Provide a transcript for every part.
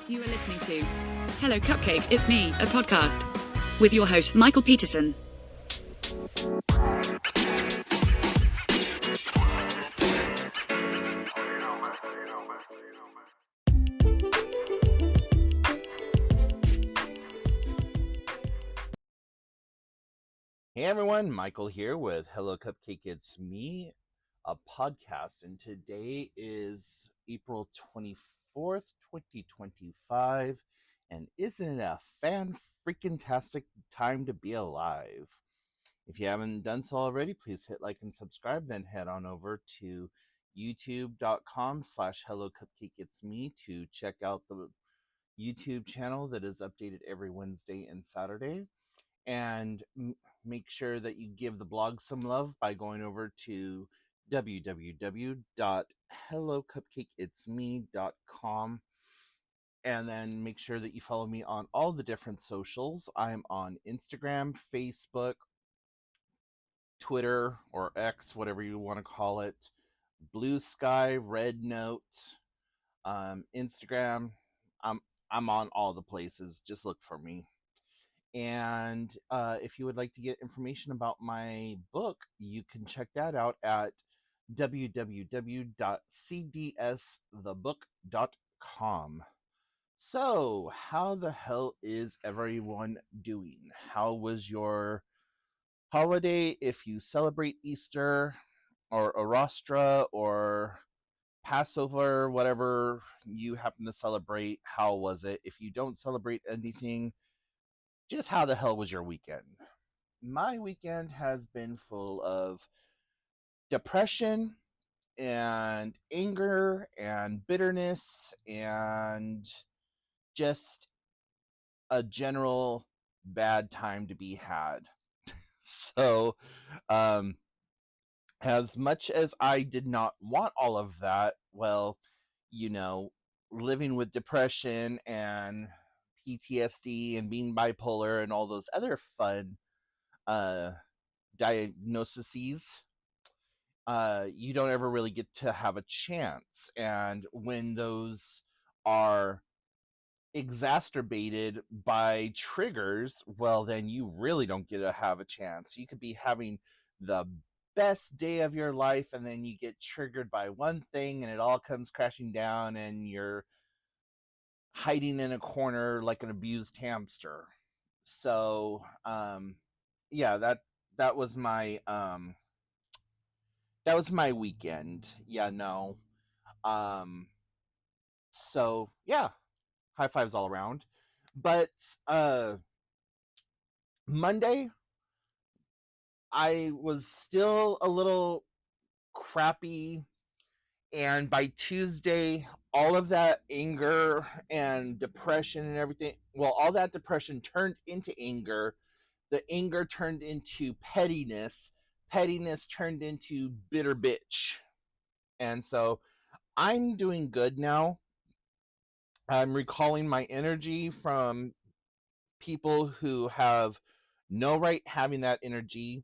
You are listening to Hello Cupcake, It's Me, a podcast with your host, Michael Peterson. Hey everyone, Michael here with Hello Cupcake, It's Me, a podcast, and today is April 24th, 2025, and isn't it a fan-freaking-tastic time to be alive? If you haven't done so already, please hit like and subscribe, then head on over to youtube.com/hellocupcakeitsme to check out the YouTube channel that is updated every Wednesday and Saturday. And make sure that you give the blog some love by going over to www.hellocupcakeitsme.com, and then make sure that you follow me on all the different socials. I'm on Instagram, Facebook, Twitter, or X, whatever you want to call it, Blue Sky, Red Note, Instagram. I'm on all the places. Just look for me. And if you would like to get information about my book, you can check that out at www.cdsthebook.com. So, how the hell is everyone doing? How was your holiday? If you celebrate Easter or Orostra or Passover, whatever you happen to celebrate, how was it? If you don't celebrate anything, just how the hell was your weekend? My weekend has been full of depression and anger and bitterness and just a general bad time to be had. So, as much as I did not want all of that, well, living with depression and PTSD and being bipolar and all those other fun diagnoses, you don't ever really get to have a chance. And when those are exacerbated by triggers, well, then you really don't get to have a chance. You could be having the best day of your life, and then you get triggered by one thing and it all comes crashing down, and you're hiding in a corner like an abused hamster. So yeah, that was my weekend. So yeah, high fives all around. But Monday, I was still a little crappy, and by Tuesday, all of that anger and depression and everything, well, all that depression turned into anger. The anger turned into pettiness. Pettiness turned into bitter bitch. And so I'm doing good now. I'm recalling my energy from people who have no right having that energy.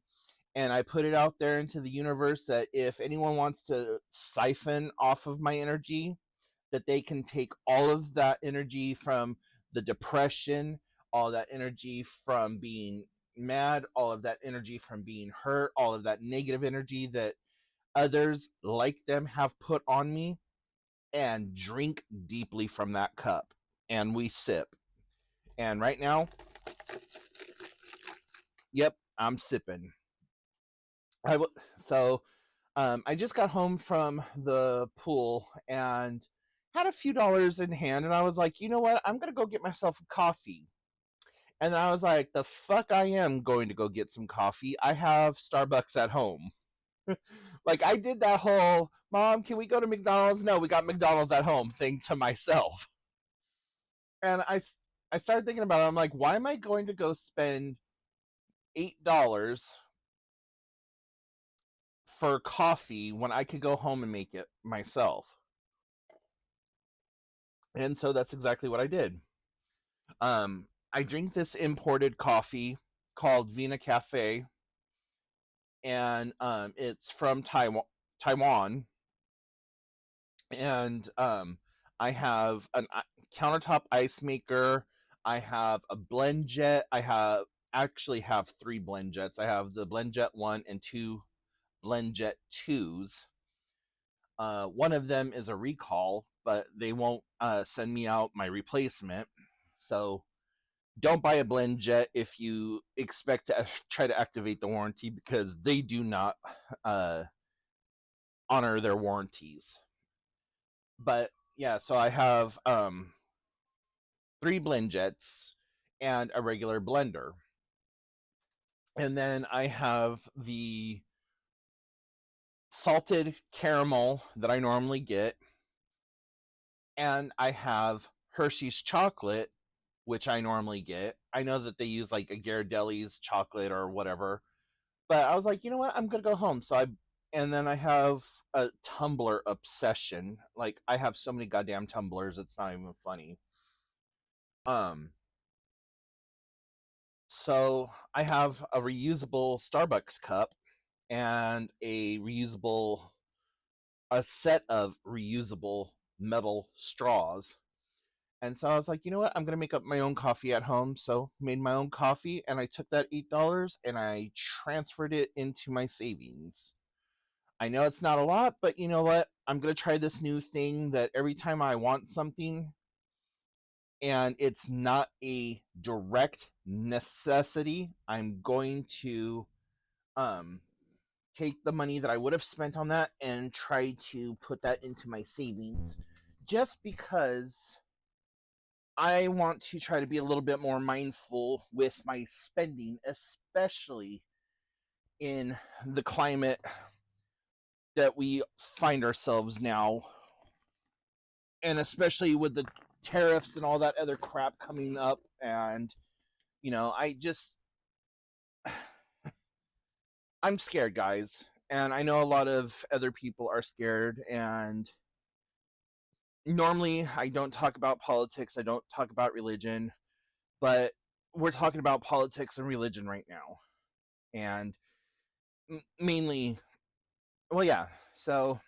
And I put it out there into the universe that if anyone wants to siphon off of my energy, that they can take all of that energy from the depression, all that energy from being mad, all of that energy from being hurt, all of that negative energy that others like them have put on me, and drink deeply from that cup. And we sip. And right now, yep, I'm sipping. I just got home from the pool and had a few dollars in hand, and I was like, you know what? I'm going to go get myself a coffee. And I was like, the fuck I am going to go get some coffee. I have Starbucks at home. Like, I did that whole, Mom, can we go to McDonald's? No, we got McDonald's at home thing to myself. And I started thinking about it. I'm like, why am I going to go spend $8 for coffee when I could go home and make it myself? And so that's exactly what I did. I drink this imported coffee called Vina Cafe, and it's from Taiwan. And I have countertop ice maker. I have a blend jet. I actually have 3 blend jets. I have the blend jet 1 and 2 blend jet 2s. One of them is a recall, but they won't send me out my replacement. So don't buy a blend jet if you expect to try to activate the warranty, because they do not honor their warranties. But yeah, so I have 3 blend jets and a regular blender. And then I have the salted caramel that I normally get. And I have Hershey's chocolate, which I normally get. I know that they use like a Ghirardelli's chocolate or whatever. But I was like, you know what? I'm going to go home. And then I have a tumbler obsession. Like, I have so many goddamn tumblers, it's not even funny. So I have a reusable Starbucks cup and a set of reusable metal straws. And so I was like, you know what? I'm going to make up my own coffee at home. So made my own coffee, and I took that $8 and I transferred it into my savings. I know it's not a lot, but you know what? I'm going to try this new thing that every time I want something and it's not a direct necessity, I'm going to take the money that I would have spent on that and try to put that into my savings, just because I want to try to be a little bit more mindful with my spending, especially in the climate that we find ourselves now, and especially with the tariffs and all that other crap coming up. And I'm scared, guys, and I know a lot of other people are scared. And normally I don't talk about politics, I don't talk about religion, but we're talking about politics and religion right now. And mainly, well, yeah, so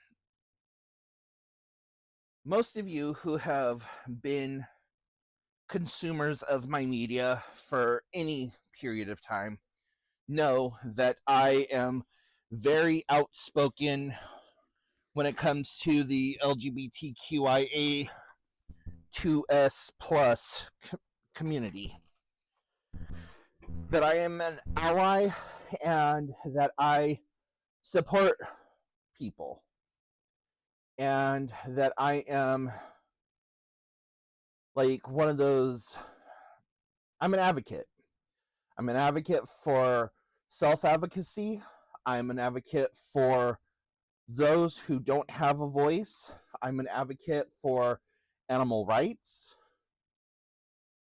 most of you who have been consumers of my media for any period of time know that I am very outspoken when it comes to the LGBTQIA2S plus community. That I am an ally and that I support people. And that I am like one of those, I'm an advocate. I'm an advocate for self-advocacy. I'm an advocate for those who don't have a voice. I'm an advocate for animal rights.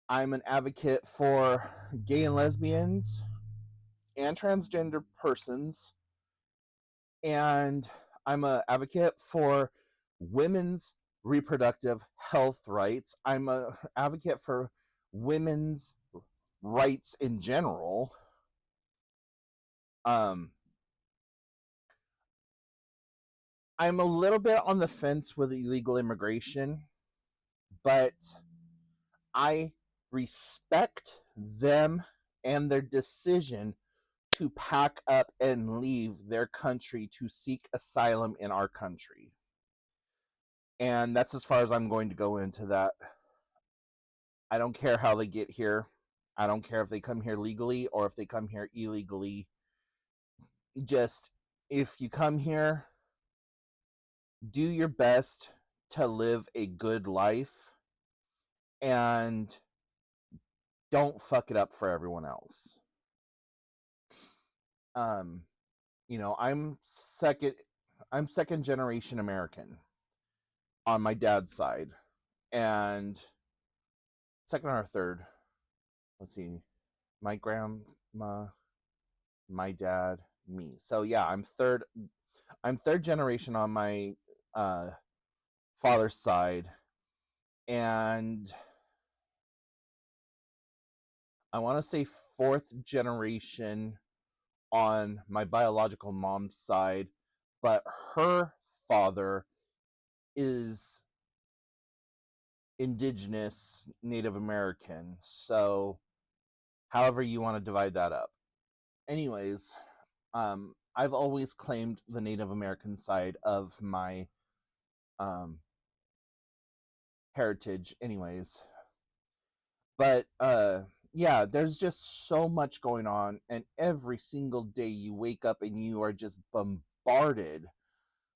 I'm an advocate for gay and lesbians and transgender persons. And I'm an advocate for women's reproductive health rights. I'm an advocate for women's rights in general. I'm a little bit on the fence with illegal immigration, but I respect them and their decision to pack up and leave their country to seek asylum in our country. And that's as far as I'm going to go into that. I don't care how they get here. I don't care if they come here legally or if they come here illegally. Just, if you come here, do your best to live a good life and don't fuck it up for everyone else. I'm second generation American on my dad's side, and second or third. Let's see, my grandma, my dad, me. So yeah, I'm third generation on my father's side, and I want to say fourth generation on my biological mom's side, but her father is indigenous Native American. So however you want to divide that up. Anyways, I've always claimed the Native American side of my heritage anyways. But yeah, there's just so much going on, and every single day you wake up and you are just bombarded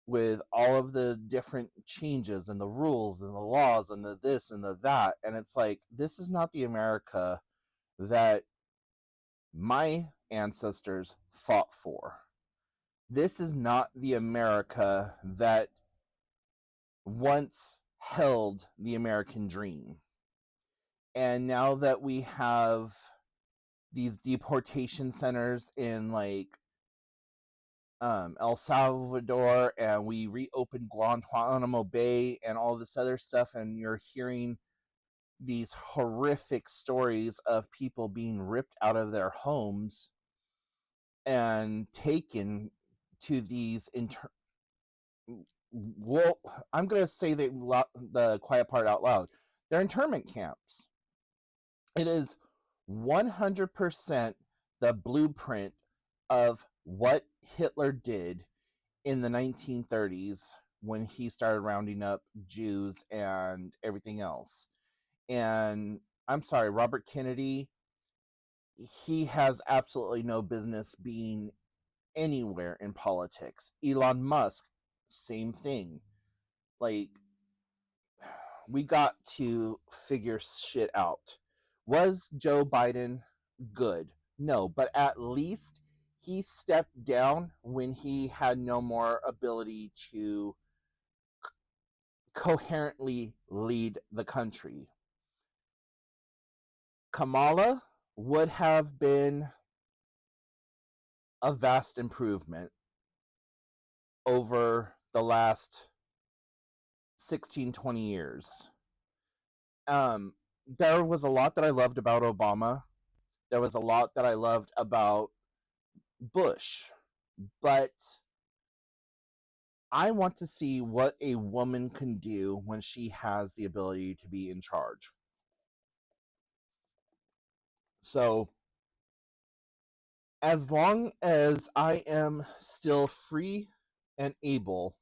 with all of the different changes and the rules and the laws and the this and the that, and it's like, this is not the America that my ancestors fought for. This is not the America that once held the American dream. And now that we have these deportation centers in like El Salvador, and we reopened Guantanamo Bay and all this other stuff, and you're hearing these horrific stories of people being ripped out of their homes and taken to these well, I'm going to say the quiet part out loud. They're internment camps. It is 100% the blueprint of what Hitler did in the 1930s when he started rounding up Jews and everything else. And I'm sorry, Robert Kennedy, he has absolutely no business being anywhere in politics. Elon Musk, same thing. Like, we got to figure shit out. Was Joe Biden good? No, but at least he stepped down when he had no more ability to coherently lead the country. Kamala would have been a vast improvement over the last 16-20 years. There was a lot that I loved about Obama. There was a lot that I loved about Bush. But I want to see what a woman can do when she has the ability to be in charge. So, as long as I am still free and able,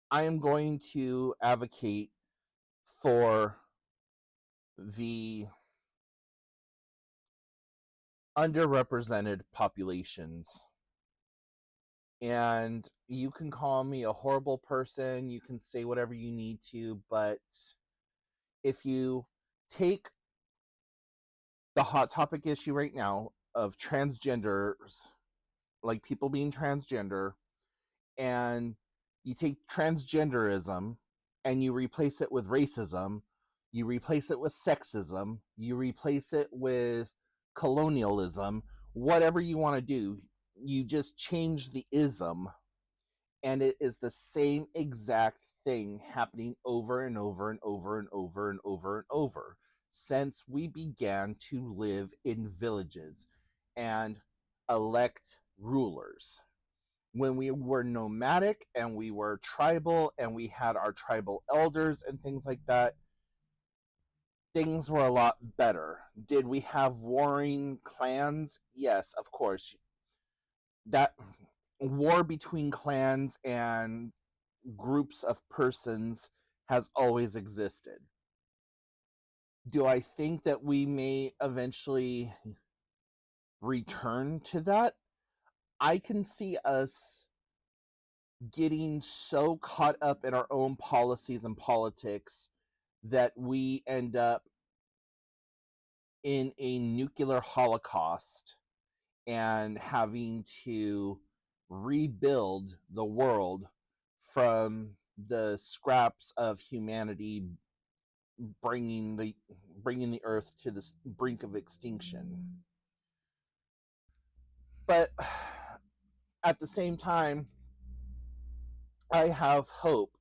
I am going to advocate for the underrepresented populations. And you can call me a horrible person, you can say whatever you need to, but if you take the hot topic issue right now of transgenders, like people being transgender, and you take transgenderism and you replace it with racism, you replace it with sexism, you replace it with colonialism, whatever you want to do, you just change the ism, and it is the same exact thing happening over and over and over and over and over and over since we began to live in villages and elect rulers. When we were nomadic and we were tribal and we had our tribal elders and things like that, things were a lot better. Did we have warring clans? Yes, of course. That war between clans and groups of persons has always existed. Do I think that we may eventually return to that? I can see us getting so caught up in our own policies and politics that we end up in a nuclear holocaust and having to rebuild the world from the scraps of humanity, bringing the earth to the brink of extinction. But at the same time, I have hope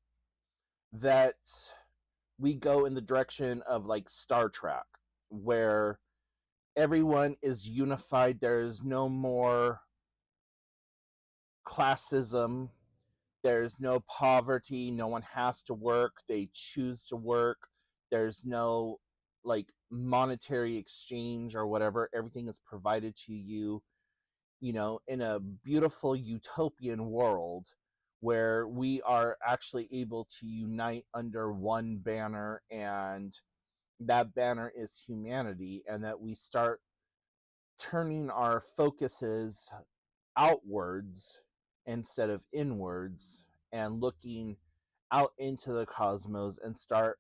that we go in the direction of like Star Trek, where everyone is unified. There's no more classism. There's no poverty. No one has to work. They choose to work. There's no like monetary exchange or whatever. Everything is provided to you, in a beautiful utopian world where we are actually able to unite under one banner, and that banner is humanity, and that we start turning our focuses outwards instead of inwards, and looking out into the cosmos and start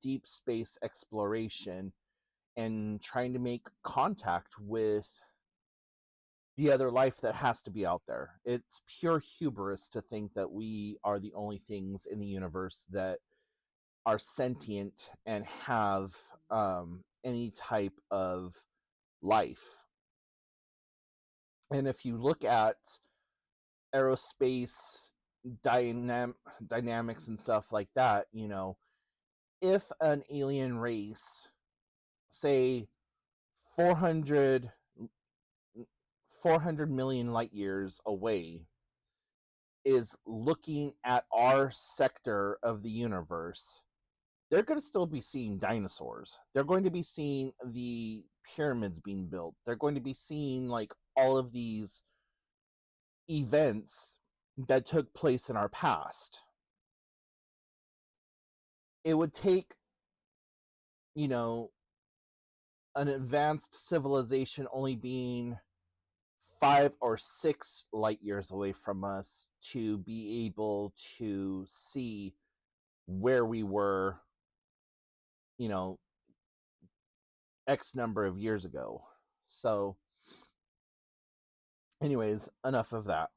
deep space exploration and trying to make contact with the other life that has to be out there. It's pure hubris to think that we are the only things in the universe that are sentient and have any type of life. And if you look at aerospace dynamics and stuff like that, if an alien race, say 400 million light years away, is looking at our sector of the universe, they're going to still be seeing dinosaurs. They're going to be seeing the pyramids being built. They're going to be seeing like all of these events that took place in our past. It would take, an advanced civilization only being 5 or 6 light years away from us to be able to see where we were, X number of years ago. So, anyways, enough of that.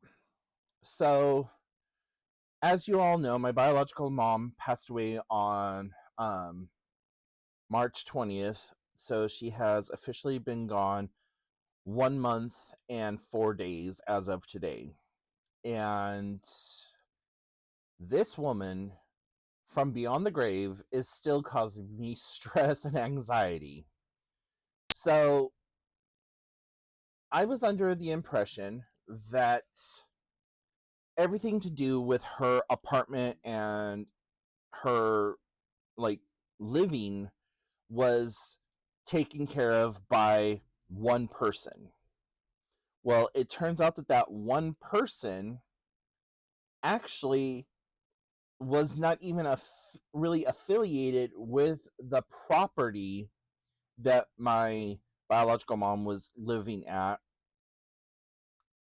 So, as you all know, my biological mom passed away on March 20th. So she has officially been gone 1 month and 4 days as of today. And this woman from beyond the grave is still causing me stress and anxiety. So I was under the impression that everything to do with her apartment and her like living was taken care of by one person. Well, it turns out that one person actually was not even really affiliated with the property that my biological mom was living at,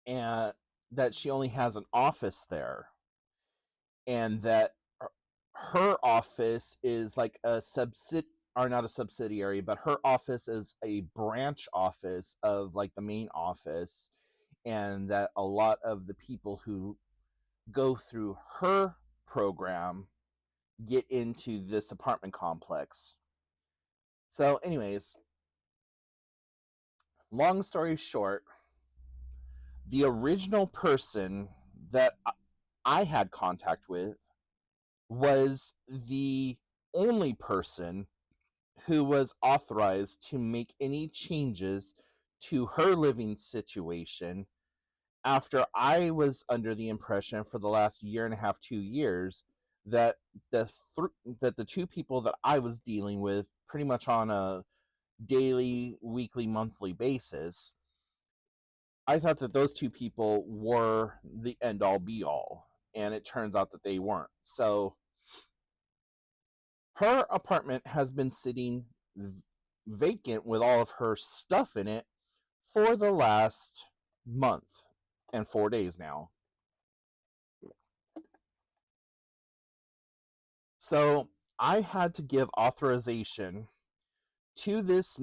and that she only has an office there, and that her office is like a not a subsidiary, but her office is a branch office of like the main office, and that a lot of the people who go through her program get into this apartment complex. So anyways, long story short, the original person that I had contact with was the only person who was authorized to make any changes to her living situation after I was under the impression for the last 1.5 to 2 years that the two people that I was dealing with pretty much on a daily, weekly, monthly basis, I thought that those two people were the end all be all, and it turns out that they weren't. So her apartment has been sitting vacant with all of her stuff in it for the last month and 4 days now. So I had to give authorization to this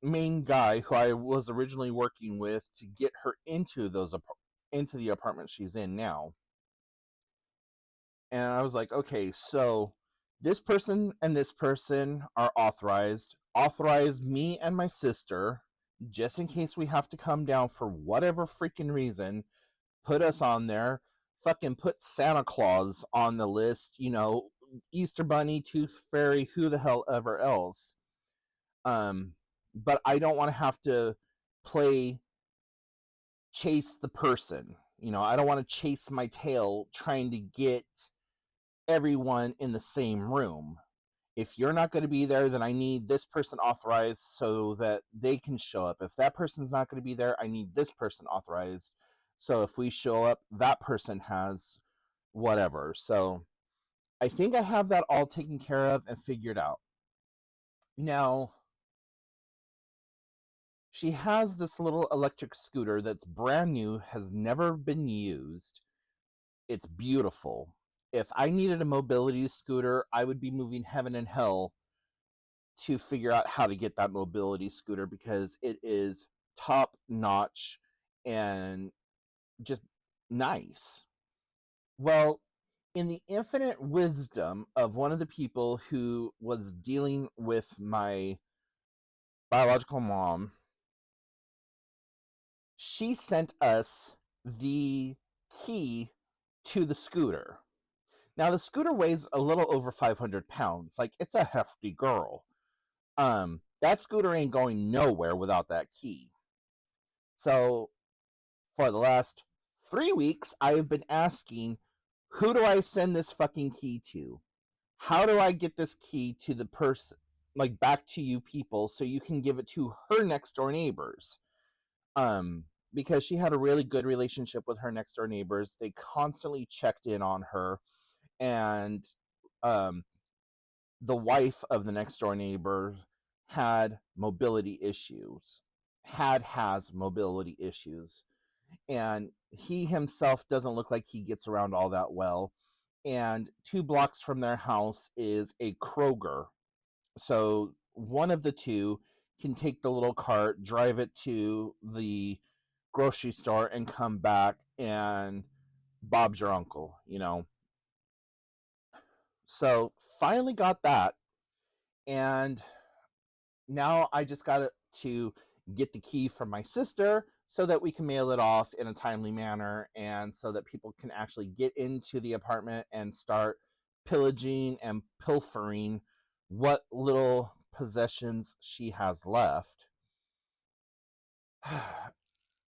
main guy who I was originally working with to get her into the apartment she's in now. And I was like, okay, so this person and this person are authorized. Authorize me and my sister, just in case we have to come down for whatever freaking reason. Put us on there. Fucking put Santa Claus on the list, Easter Bunny, Tooth Fairy, who the hell ever else. But I don't want to have to chase the person. I don't want to chase my tail trying to get everyone in the same room. if you're not going to be there, then I need this person authorized so that they can show up. If that person's not going to be there, I need this person authorized. So if we show up, that person has whatever. So I think I have that all taken care of and figured out. Now, she has this little electric scooter that's brand new, has never been used. It's beautiful. If I needed a mobility scooter, I would be moving heaven and hell to figure out how to get that mobility scooter because it is top notch and just nice. Well, in the infinite wisdom of one of the people who was dealing with my biological mom, she sent us the key to the scooter. Now, the scooter weighs a little over 500 pounds. Like, it's a hefty girl. That scooter ain't going nowhere without that key. So, for the last 3 weeks, I have been asking, who do I send this fucking key to? How do I get this key to the person, like back to you people, so you can give it to her next door neighbors? Because she had a really good relationship with her next door neighbors. They constantly checked in on her, and the wife of the next door neighbor had mobility issues, has mobility issues, and he himself doesn't look like he gets around all that well. And 2 blocks from their house is a Kroger. So one of the two can take the little cart, drive it to the grocery store, and come back, and Bob's your uncle, you know. So finally got that, and now I just got to get the key from my sister so that we can mail it off in a timely manner, and so that people can actually get into the apartment and start pillaging and pilfering what little possessions she has left.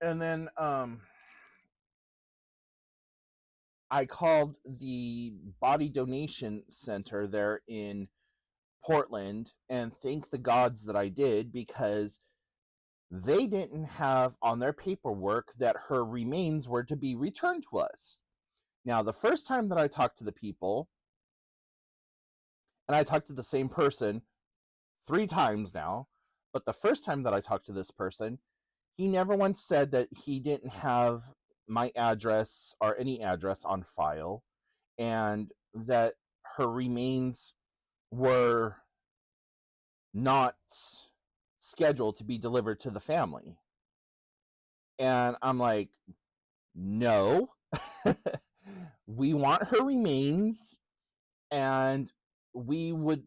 And then I called the body donation center there in Portland, and thank the gods that I did, because they didn't have on their paperwork that her remains were to be returned to us. Now, the first time that I talked to the people, and I talked to the same person 3 times now, but the first time that I talked to this person, he never once said that he didn't have my address or any address on file, and that her remains were not scheduled to be delivered to the family. And I'm like, no, we want her remains, and we would,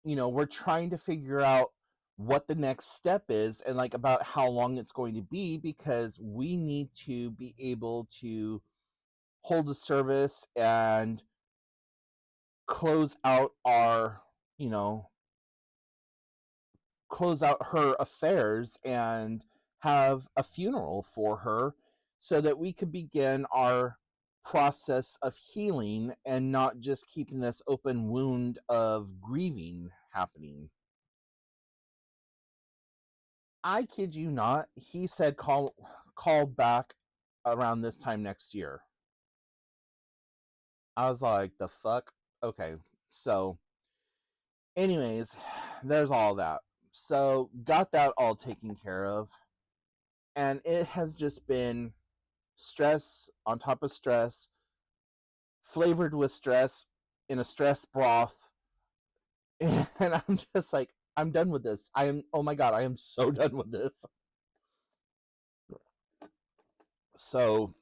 we're trying to figure out what the next step is, and like about how long it's going to be, because we need to be able to hold a service and close out our, close out her affairs and have a funeral for her, so that we could begin our process of healing and not just keeping this open wound of grieving happening. I kid you not, he said call back around this time next year. I was like, the fuck? Okay. So anyways, there's all that. So got that all taken care of. And it has just been stress on top of stress, flavored with stress, in a stress broth. And I'm just like, I'm done with this. Oh my God, I am so done with this. So,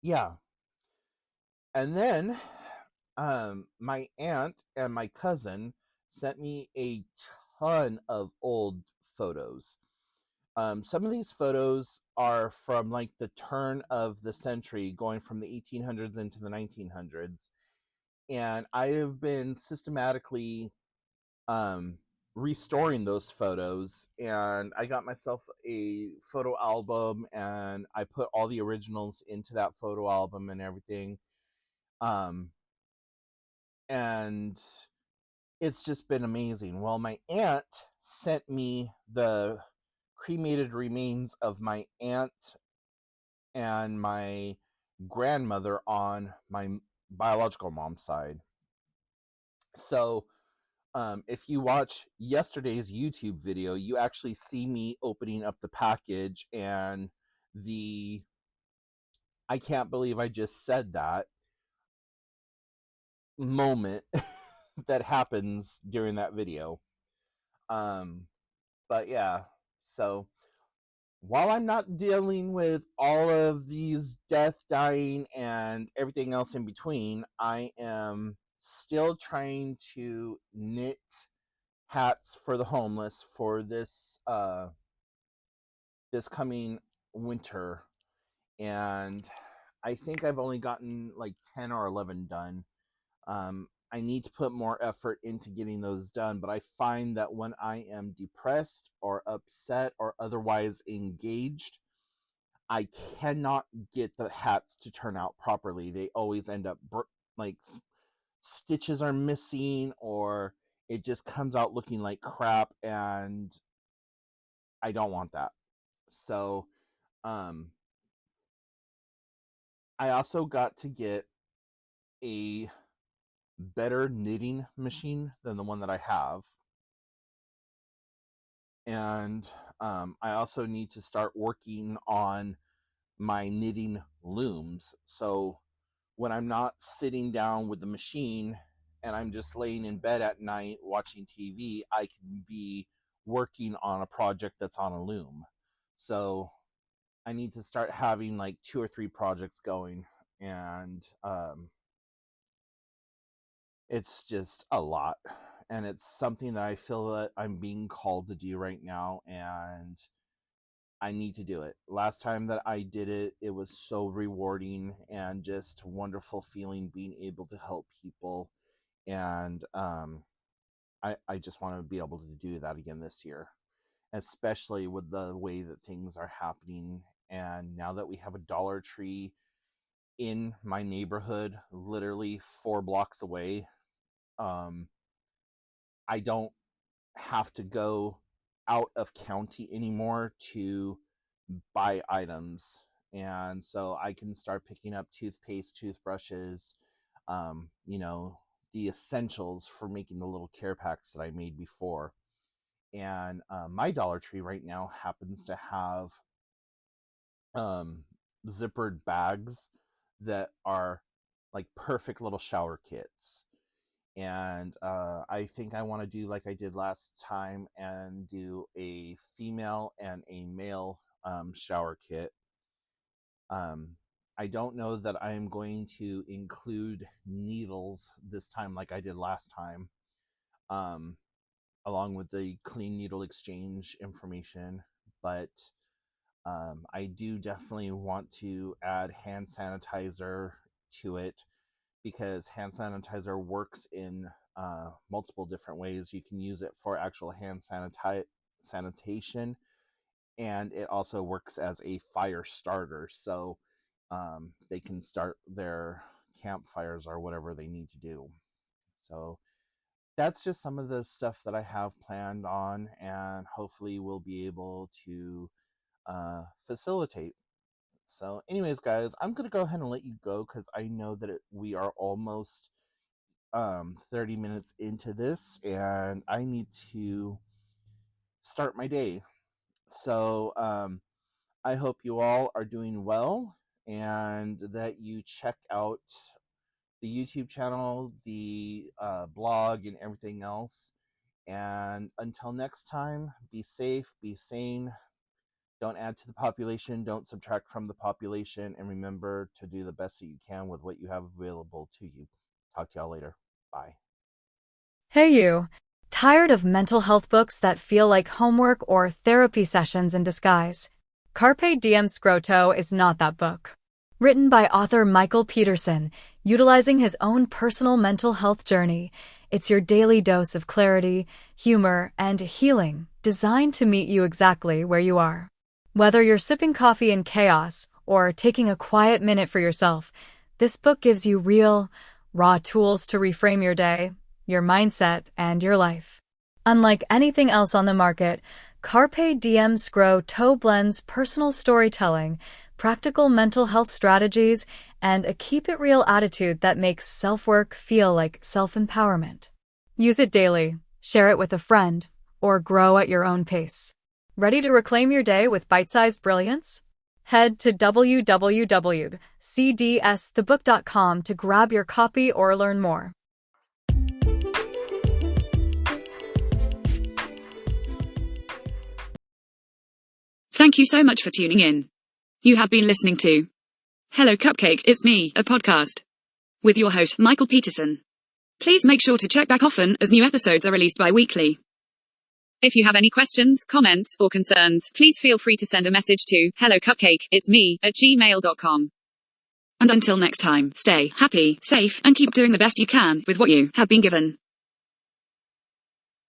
yeah. And then my aunt and my cousin sent me a ton of old photos. Some of these photos are from like the turn of the century, going from the 1800s into the 1900s. And I have been systematically restoring those photos, and I got myself a photo album, and I put all the originals into that photo album and everything. And it's just been amazing. Well, my aunt sent me the cremated remains of my aunt and my grandmother on my biological mom's side. So if you watch yesterday's YouTube video, you actually see me opening up the package, and I can't believe I just said that moment that happens during that video. But yeah, so while I'm not dealing with all of these death, dying, and everything else in between, I am still trying to knit hats for the homeless for this this coming winter, and I think I've only gotten like 10 or 11 done. I need to put more effort into getting those done, but I find that when I am depressed or upset or otherwise engaged, I cannot get the hats to turn out properly. They always end up like stitches are missing, or it just comes out looking like crap, and I don't want that. So I also got to get a better knitting machine than the one that I have. And I also need to start working on my knitting looms. So when I'm not sitting down with the machine and I'm just laying in bed at night watching TV, I can be working on a project that's on a loom. So I need to start having like 2 or 3 projects going, and it's just a lot, and it's something that I feel that I'm being called to do right now, and I need to do it. Last time that I did it, it was so rewarding and just wonderful feeling being able to help people, and I just want to be able to do that again this year, especially with the way that things are happening. And now that we have a Dollar Tree in my neighborhood, literally 4 blocks away, I don't have to go out of county anymore to buy items. And so I can start picking up toothpaste, toothbrushes, the essentials for making the little care packs that I made before. And my Dollar Tree right now happens to have zippered bags that are like perfect little shower kits. And I think I want to do like I did last time and do a female and a male shower kit. I don't know that I'm going to include needles this time like I did last time, along with the clean needle exchange information, but I do definitely want to add hand sanitizer to it, because hand sanitizer works in multiple different ways. You can use it for actual hand sanitation, and it also works as a fire starter. So they can start their campfires or whatever they need to do. So that's just some of the stuff that I have planned on, and hopefully we'll be able to facilitate. So anyways, guys, I'm going to go ahead and let you go, because I know that we are almost 30 minutes into this, and I need to start my day. So I hope you all are doing well, and that you check out the YouTube channel, the blog, and everything else. And until next time, be safe, be sane. Don't add to the population, don't subtract from the population, and remember to do the best that you can with what you have available to you. Talk to y'all later. Bye. Hey you! Tired of mental health books that feel like homework or therapy sessions in disguise? Carpe Diem Scroto is not that book. Written by author Michael Peterson, utilizing his own personal mental health journey, it's your daily dose of clarity, humor, and healing, designed to meet you exactly where you are. Whether you're sipping coffee in chaos or taking a quiet minute for yourself, this book gives you real, raw tools to reframe your day. your mindset, and your life. Unlike anything else on the market, Carpe Diem Scro-To blends personal storytelling, practical mental health strategies, and a keep-it-real attitude that makes self-work feel like self-empowerment. Use it daily, share it with a friend, or grow at your own pace. Ready to reclaim your day with bite-sized brilliance? Head to www.cdsthebook.com to grab your copy or learn more. Thank you so much for tuning in. You have been listening to Hello Cupcake, It's Me, a podcast with your host, Michael Peterson. Please make sure to check back often as new episodes are released bi-weekly. If you have any questions, comments, or concerns, please feel free to send a message to hellocupcakeitsme@gmail.com. And until next time, stay happy, safe, and keep doing the best you can with what you have been given.